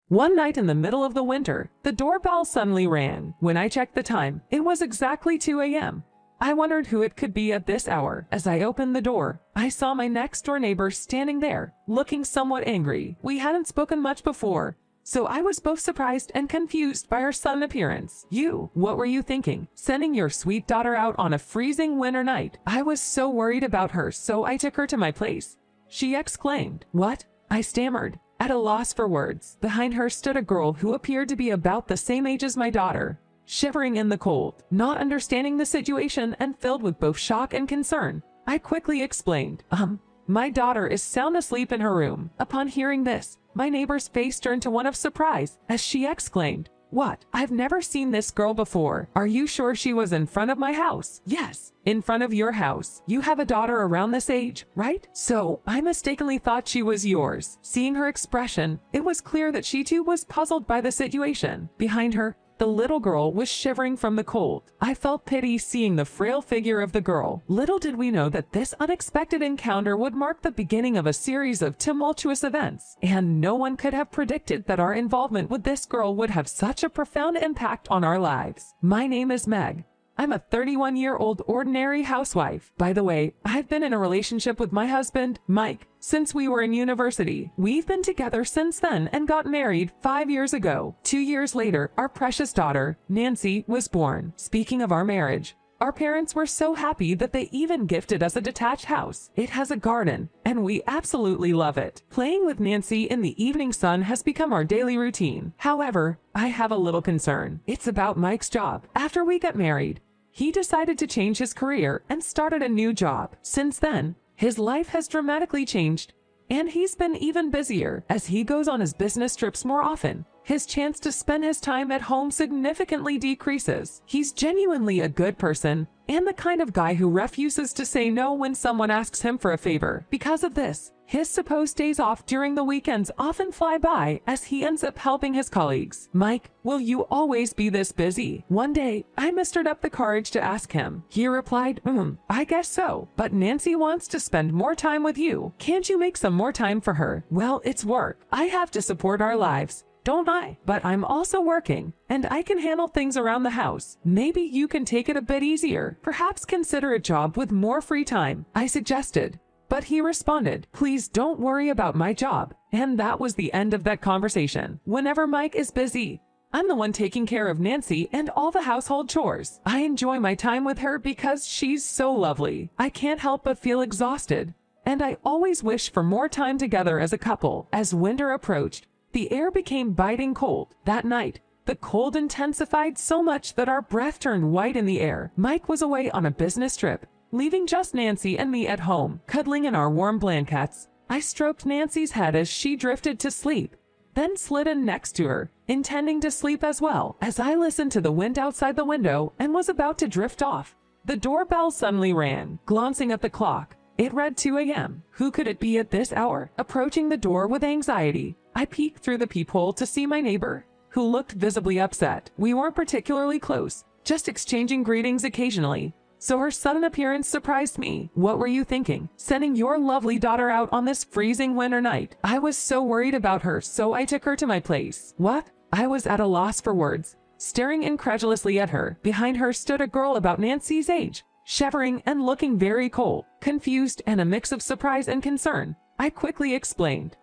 One night in the middle of the winter, the doorbell suddenly rang. When I checked the time, it was exactly 2 a.m. I wondered who it could be at this hour. As I opened the door, I saw my next-door neighbor standing there, looking somewhat angry. We hadn't spoken much before, so I was both surprised and confused by her sudden appearance. What were you thinking? Sending your sweet daughter out on a freezing winter night? I was so worried about her, so I took her to my place," she exclaimed. "What?" I stammered, at a loss for words. Behind her stood a girl who appeared to be about the same age as my daughter, shivering in the cold. Not understanding the situation and filled with both shock and concern, I quickly explained, my daughter is sound asleep in her room." Upon hearing this, my neighbor's face turned to one of surprise as she exclaimed, "What? I've never seen this girl before. Are you sure she was in front of my house?" "Yes, in front of your house. You have a daughter around this age, right?" "So, I mistakenly thought she was yours." Seeing her expression, it was clear that she too was puzzled by the situation. Behind her, the little girl was shivering from the cold. I felt pity seeing the frail figure of the girl. Little did we know that this unexpected encounter would mark the beginning of a series of tumultuous events, and no one could have predicted that our involvement with this girl would have such a profound impact on our lives. My name is Meg. I'm a 31-year-old ordinary housewife. By the way, I've been in a relationship with my husband, Mike, since we were in university. We've been together since then and got married 5 years ago. 2 years later, our precious daughter, Nancy, was born. Speaking of our marriage, our parents were so happy that they even gifted us a detached house. It has a garden, and we absolutely love it. Playing with Nancy in the evening sun has become our daily routine. However, I have a little concern. It's about Mike's job. After we got married, he decided to change his career and started a new job. Since then, his life has dramatically changed, and he's been even busier. As he goes on his business trips more often, his chance to spend his time at home significantly decreases. He's genuinely a good person and the kind of guy who refuses to say no when someone asks him for a favor. Because of this, his supposed days off during the weekends often fly by as he ends up helping his colleagues. "Mike, will you always be this busy?" One day, I mustered up the courage to ask him. He replied, I guess so, but Nancy wants to spend more time with you. Can't you make some more time for her?" "Well, it's work. I have to support our lives, don't I? But I'm also working, and I can handle things around the house. Maybe you can take it a bit easier. Perhaps consider a job with more free time," I suggested. But he responded, "Please don't worry about my job." And that was the end of that conversation. Whenever Mike is busy, I'm the one taking care of Nancy and all the household chores. I enjoy my time with her because she's so lovely. I can't help but feel exhausted, and I always wish for more time together as a couple. As winter approached, the air became biting cold. That night, the cold intensified so much that our breath turned white in the air. Mike was away on a business trip, leaving just Nancy and me at home. Cuddling in our warm blankets, I stroked Nancy's head as she drifted to sleep, then slid in next to her, intending to sleep as well. As I listened to the wind outside the window and was about to drift off, the doorbell suddenly rang. Glancing at the clock, it read 2 a.m. Who could it be at this hour? Approaching the door with anxiety, I peeked through the peephole to see my neighbor, who looked visibly upset. We weren't particularly close, just exchanging greetings occasionally, so her sudden appearance surprised me. "What were you thinking, sending your lovely daughter out on this freezing winter night?" I was so worried about her, so I took her to my place. "What?" I was at a loss for words, staring incredulously at her. Behind her stood a girl about Nancy's age, shivering and looking very cold. Confused and a mix of surprise and concern, I quickly explained,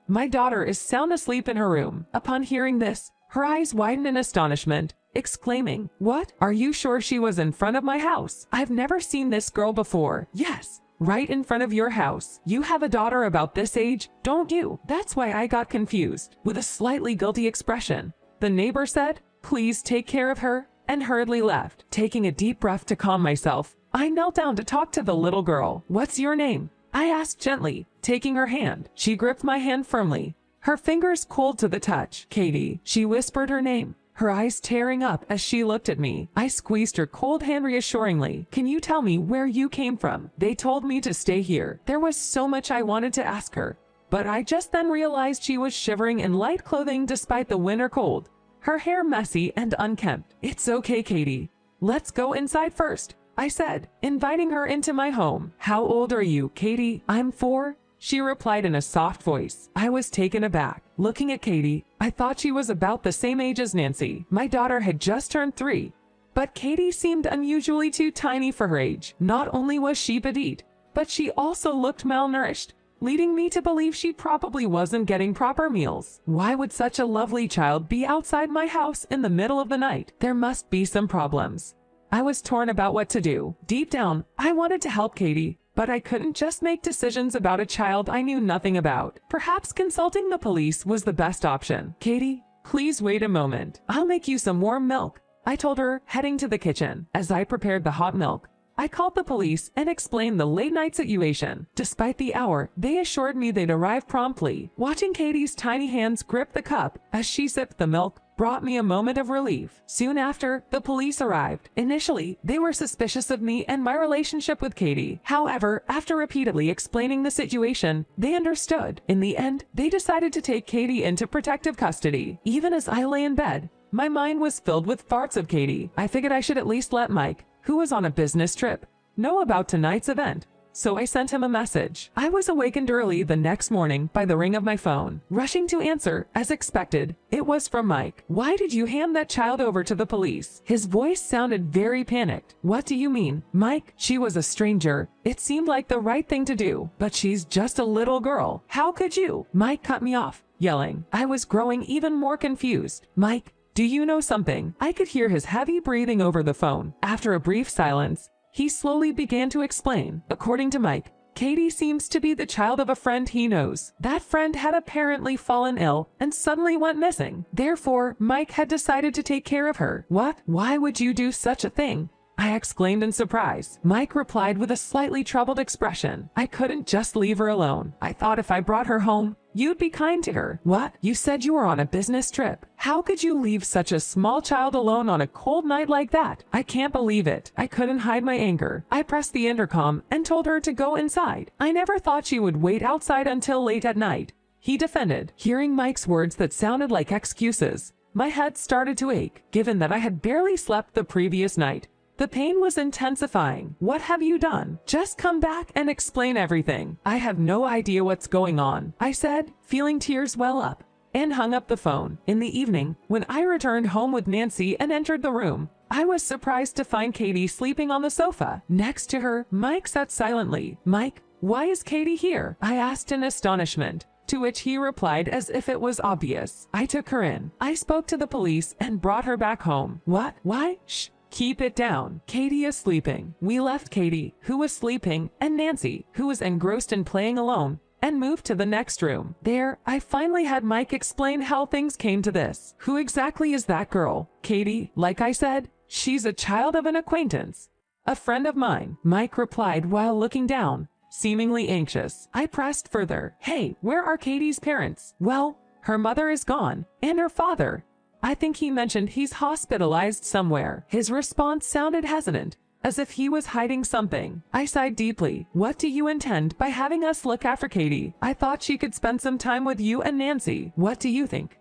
my daughter is sound asleep in her room." Upon hearing this, her eyes widened in astonishment, exclaiming, "What? Are you sure she was in front of my house? I've never seen this girl before." "Yes, right in front of your house. You have a daughter about this age, don't you? That's why I got confused." With a slightly guilty expression, the neighbor said, "Please take care of her," and hurriedly left. Taking a deep breath to calm myself, I knelt down to talk to the little girl. "What's your name?" I asked gently, taking her hand. She gripped my hand firmly, her fingers cold to the touch. "Katie," she whispered her name, her eyes tearing up as she looked at me. I squeezed her cold hand reassuringly. "Can you tell me where you came from?" "They told me to stay here." There was so much I wanted to ask her, but I just then realized she was shivering in light clothing despite the winter cold, her hair messy and unkempt. "It's okay, Katie. Let's go inside first," I said, inviting her into my home. "How old are you, Katie?" "I'm 4, she replied in a soft voice. I was taken aback. Looking at Katie, I thought she was about the same age as Nancy. My daughter had just turned 3. But Katie seemed unusually too tiny for her age. Not only was she petite, but she also looked malnourished, leading me to believe she probably wasn't getting proper meals. Why would such a lovely child be outside my house in the middle of the night? There must be some problems. I was torn about what to do. Deep down, I wanted to help Katie, but I couldn't just make decisions about a child I knew nothing about. Perhaps consulting the police was the best option. Katie, please wait a moment. I'll make you some warm milk, I told her, heading to the kitchen. As I prepared the hot milk, I called the police and explained the late-night situation. Despite the hour, they assured me they'd arrive promptly. Watching Katie's tiny hands grip the cup as she sipped the milk brought me a moment of relief. Soon after, the police arrived. Initially, they were suspicious of me and my relationship with Katie. However, after repeatedly explaining the situation, they understood. In the end, they decided to take Katie into protective custody. Even as I lay in bed, my mind was filled with thoughts of Katie. I figured I should at least let Mike, who was on a business trip, know about tonight's event. So I sent him a message. I was awakened early the next morning by the ring of my phone. Rushing to answer, as expected, it was from Mike. Why did you hand that child over to the police? His voice sounded very panicked. What do you mean? Mike, she was a stranger. It seemed like the right thing to do, but she's just a little girl. How could you? Mike cut me off, yelling. I was growing even more confused. Mike, do you know something? I could hear his heavy breathing over the phone. After a brief silence, he slowly began to explain. According to Mike, Katie seems to be the child of a friend he knows. That friend had apparently fallen ill and suddenly went missing. Therefore, Mike had decided to take care of her. What? Why would you do such a thing? I exclaimed in surprise. Mike replied with a slightly troubled expression. I couldn't just leave her alone. I thought if I brought her home, you'd be kind to her. What? You said you were on a business trip. How could you leave such a small child alone on a cold night like that? I can't believe it. I couldn't hide my anger. I pressed the intercom and told her to go inside. I never thought she would wait outside until late at night, he defended. Hearing Mike's words that sounded like excuses, my head started to ache, given that I had barely slept the previous night. The pain was intensifying. What have you done? Just come back and explain everything. I have no idea what's going on, I said, feeling tears well up, and hung up the phone. In the evening, when I returned home with Nancy and entered the room, I was surprised to find Katie sleeping on the sofa. Next to her, Mike sat silently. Mike, why is Katie here? I asked in astonishment, to which he replied as if it was obvious. I took her in. I spoke to the police and brought her back home. What? Why? Shh. Keep it down. Katie is sleeping. We left Katie, who was sleeping, and Nancy, who was engrossed in playing alone, and moved to the next room. There, I finally had Mike explain how things came to this. Who exactly is that girl? Katie, like I said, she's a child of an acquaintance. A friend of mine, Mike replied while looking down, seemingly anxious. I pressed further. Hey, where are Katie's parents? Well, her mother is gone, and her father. I think he mentioned he's hospitalized somewhere. His response sounded hesitant, as if he was hiding something. I sighed deeply. What do you intend by having us look after Katie? I thought she could spend some time with you and Nancy. What do you think?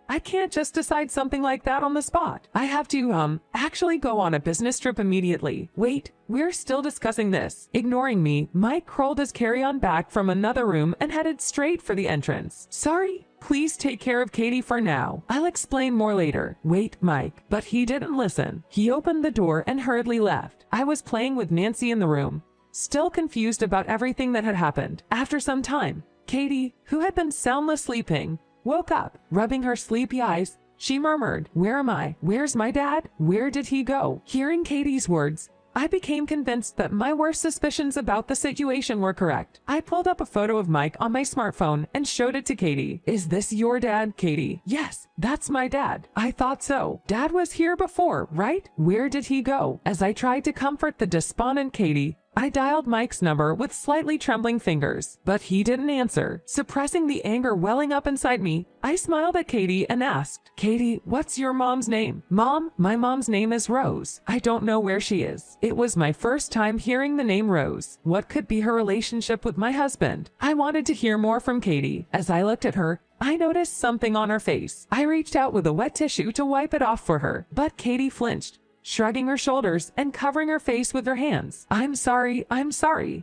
I can't just decide something like that on the spot. I have to, actually go on a business trip immediately. Wait, we're still discussing this. Ignoring me, Mike curled his carry-on bag from another room and headed straight for the entrance. Sorry. Please take care of Katie for now. I'll explain more later. Wait, Mike. But he didn't listen. He opened the door and hurriedly left. I was playing with Nancy in the room, still confused about everything that had happened. After some time, Katie, who had been soundless sleeping, woke up. Rubbing her sleepy eyes, she murmured, "Where am I? Where's my dad? Where did he go?" Hearing Katie's words, I became convinced that my worst suspicions about the situation were correct. I pulled up a photo of Mike on my smartphone and showed it to Katie. Is this your dad, Katie? Yes, that's my dad. I thought so. Dad was here before, right? Where did he go? As I tried to comfort the despondent Katie, I dialed Mike's number with slightly trembling fingers, but he didn't answer. Suppressing the anger welling up inside me, I smiled at Katie and asked, "Katie, what's your mom's name?" "Mom, my mom's name is Rose. I don't know where she is." It was my first time hearing the name Rose. What could be her relationship with my husband? I wanted to hear more from Katie. As I looked at her, I noticed something on her face. I reached out with a wet tissue to wipe it off for her, but Katie flinched. shrugging her shoulders and covering her face with her hands. I'm sorry.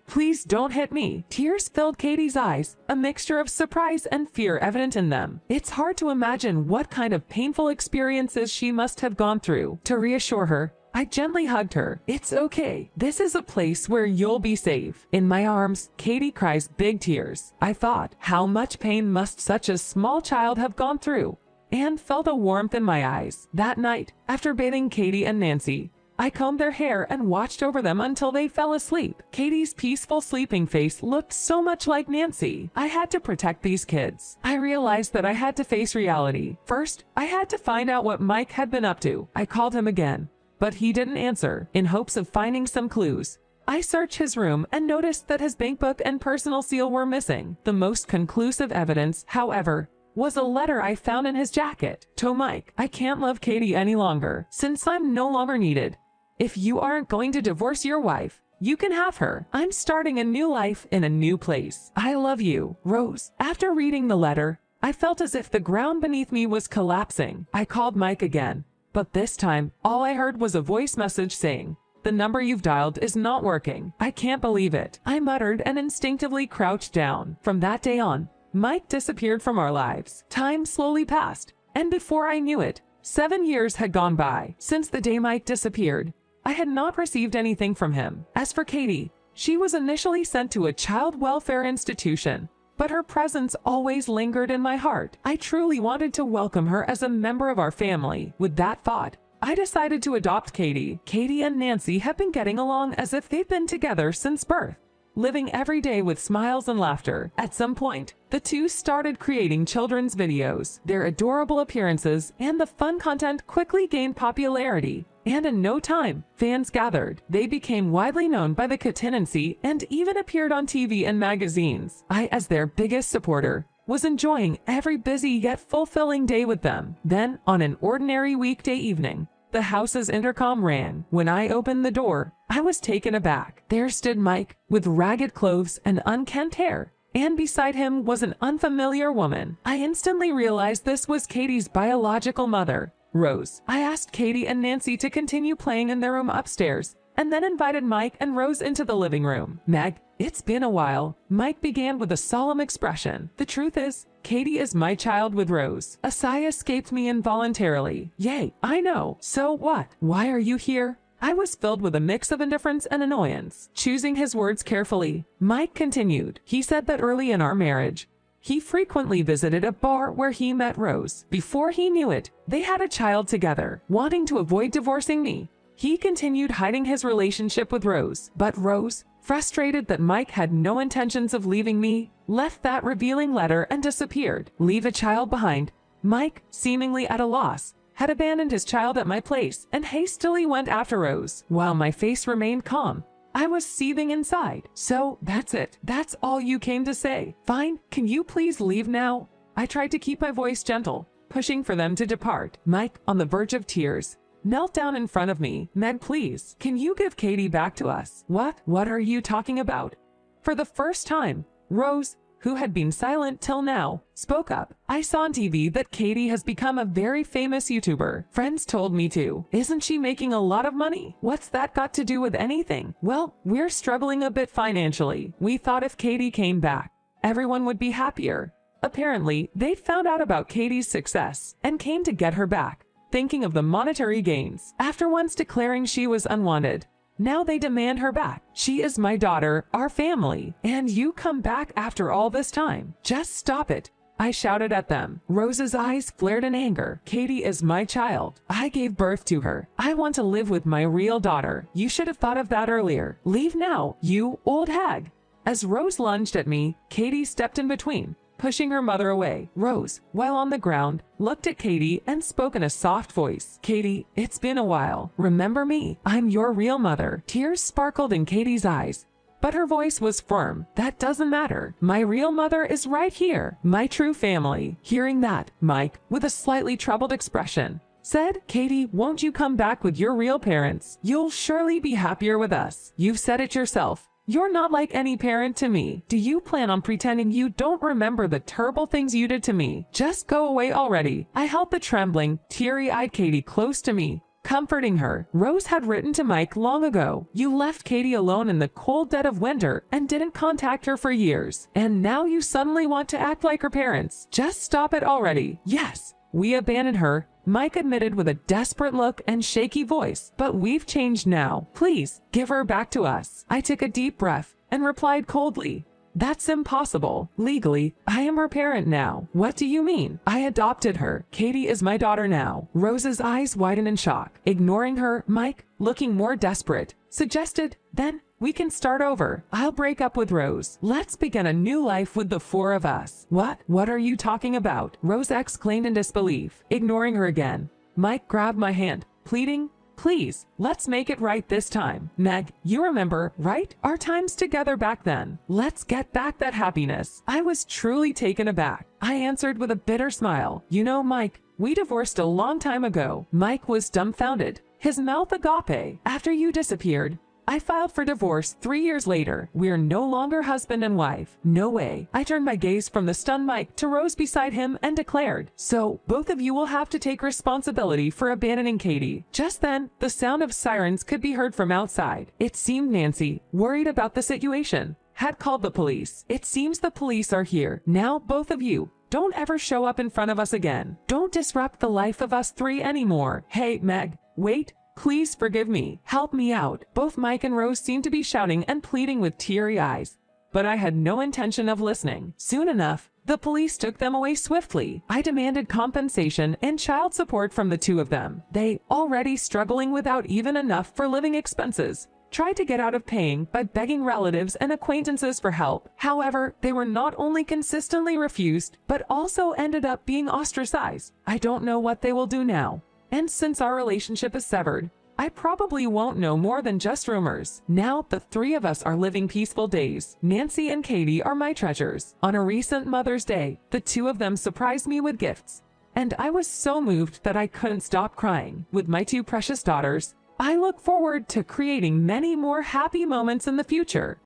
Please don't hit me. Tears filled Katie's eyes, a mixture of surprise and fear evident in them. It's hard to imagine what kind of painful experiences she must have gone through. To reassure her, I gently hugged her. It's okay. This is a place where you'll be safe. In my arms, Katie cries big tears. I thought, how much pain must such a small child have gone through? And felt a warmth in my eyes. That night, after bathing Katie and Nancy, I combed their hair and watched over them until they fell asleep. Katie's peaceful sleeping face looked so much like Nancy. I had to protect these kids. I realized that I had to face reality. First, I had to find out what Mike had been up to. I called him again, but he didn't answer. In hopes of finding some clues, I searched his room and noticed that his bank book and personal seal were missing. The most conclusive evidence, however, was a letter I found in his jacket. To Mike, I can't love Katie any longer, since I'm no longer needed. If you aren't going to divorce your wife, you can have her. I'm starting a new life in a new place. I love you, Rose. After reading the letter, I felt as if the ground beneath me was collapsing. I called Mike again, but this time, all I heard was a voice message saying, "The number you've dialed is not working." I can't believe it, I muttered and instinctively crouched down. From that day on, Mike disappeared from our lives. Time slowly passed, and before I knew it, 7 years had gone by. Since the day Mike disappeared, I had not received anything from him. As for Katie, she was initially sent to a child welfare institution, but her presence always lingered in my heart. I truly wanted to welcome her as a member of our family. With that thought, I decided to adopt Katie. Katie and Nancy have been getting along as if they've been together since birth, living every day with smiles and laughter. At some point, the two started creating children's videos. Their adorable appearances and the fun content quickly gained popularity, and in no time, fans gathered. They became widely known by the community and even appeared on TV and magazines. I, as their biggest supporter, was enjoying every busy yet fulfilling day with them. Then, on an ordinary weekday evening, the house's intercom rang. When I opened the door, I was taken aback. There stood Mike, with ragged clothes and unkempt hair, and beside him was an unfamiliar woman. I instantly realized this was Katie's biological mother, Rose. I asked Katie and Nancy to continue playing in their room upstairs, and then invited Mike and Rose into the living room. Meg, it's been a while, Mike began with a solemn expression. The truth is, Katie is my child with Rose. A sigh escaped me involuntarily. Yay, I know. So what? Why are you here? I was filled with a mix of indifference and annoyance. Choosing his words carefully, Mike continued. He said that early in our marriage, he frequently visited a bar where he met Rose. Before he knew it, they had a child together. Wanting to avoid divorcing me, he continued hiding his relationship with Rose. But Rose, frustrated that Mike had no intentions of leaving me, left that revealing letter and disappeared. Leave a child behind. Mike, seemingly at a loss, had abandoned his child at my place and hastily went after Rose. While my face remained calm, I was seething inside. So, that's it. That's all you came to say. Fine, can you please leave now? I tried to keep my voice gentle, pushing for them to depart. Mike, on the verge of tears, knelt down in front of me. Meg, please, can you give Katie back to us? What are you talking about? For the first time, Rose, who had been silent till now, spoke up. I saw on TV that Katie has become a very famous YouTuber. Friends told me to. Isn't she making a lot of money? What's that got to do with anything? Well, we're struggling a bit financially. We thought if Katie came back, everyone would be happier. Apparently, they'd found out about Katie's success and came to get her back, thinking of the monetary gains. After once declaring she was unwanted, now they demand her back. She is my daughter, our family, and you come back after all this time. Just stop it, I shouted at them. Rose's eyes flared in anger. Katie is my child. I gave birth to her. I want to live with my real daughter. You should have thought of that earlier. Leave now, you old hag. As Rose lunged at me, Katie stepped in between, pushing her mother away. Rose, while on the ground, looked at Katie and spoke in a soft voice. Katie, it's been a while. Remember me? I'm your real mother. Tears sparkled in Katie's eyes, but her voice was firm. That doesn't matter. My real mother is right here. My true family. Hearing that, Mike, with a slightly troubled expression, said, Katie, won't you come back with your real parents? You'll surely be happier with us. You've said it yourself. You're not like any parent to me. Do you plan on pretending you don't remember the terrible things you did to me? Just go away already. I held the trembling, teary-eyed Katie close to me, comforting her. Rose had written to Mike long ago. You left Katie alone in the cold dead of winter and didn't contact her for years. And now you suddenly want to act like her parents. Just stop it already. Yes, we abandoned her, Mike admitted with a desperate look and shaky voice. But we've changed now. Please, give her back to us. I took a deep breath and replied coldly, that's impossible. Legally, I am her parent now. What do you mean? I adopted her. Katie is my daughter now. Rose's eyes widened in shock. Ignoring her, Mike, looking more desperate, suggested, then we can start over. I'll break up with Rose. Let's begin a new life with the four of us. What? What are you talking about? Rose exclaimed in disbelief. Ignoring her again, Mike grabbed my hand, pleading, please, let's make it right this time. Meg, you remember, right? Our times together back then. Let's get back that happiness. I was truly taken aback. I answered with a bitter smile. You know, Mike, we divorced a long time ago. Mike was dumbfounded, his mouth agape. After you disappeared, I filed for divorce 3 years later. We're no longer husband and wife. No way. I turned my gaze from the stunned Mike to Rose beside him and declared, so both of you will have to take responsibility for abandoning Katie. Just then, the sound of sirens could be heard from outside. It seemed Nancy, worried about the situation, had called the police. It seems the police are here. Now, both of you, don't ever show up in front of us again. Don't disrupt the life of us three anymore. Hey, Meg, wait. Please forgive me. Help me out. Both Mike and Rose seemed to be shouting and pleading with teary eyes, but I had no intention of listening. Soon enough, the police took them away swiftly. I demanded compensation and child support from the two of them. They, already struggling without even enough for living expenses, tried to get out of paying by begging relatives and acquaintances for help. However, they were not only consistently refused, but also ended up being ostracized. I don't know what they will do now. And since our relationship is severed, I probably won't know more than just rumors. Now, the three of us are living peaceful days. Nancy and Katie are my treasures. On a recent Mother's Day, the two of them surprised me with gifts, and I was so moved that I couldn't stop crying. With my two precious daughters, I look forward to creating many more happy moments in the future.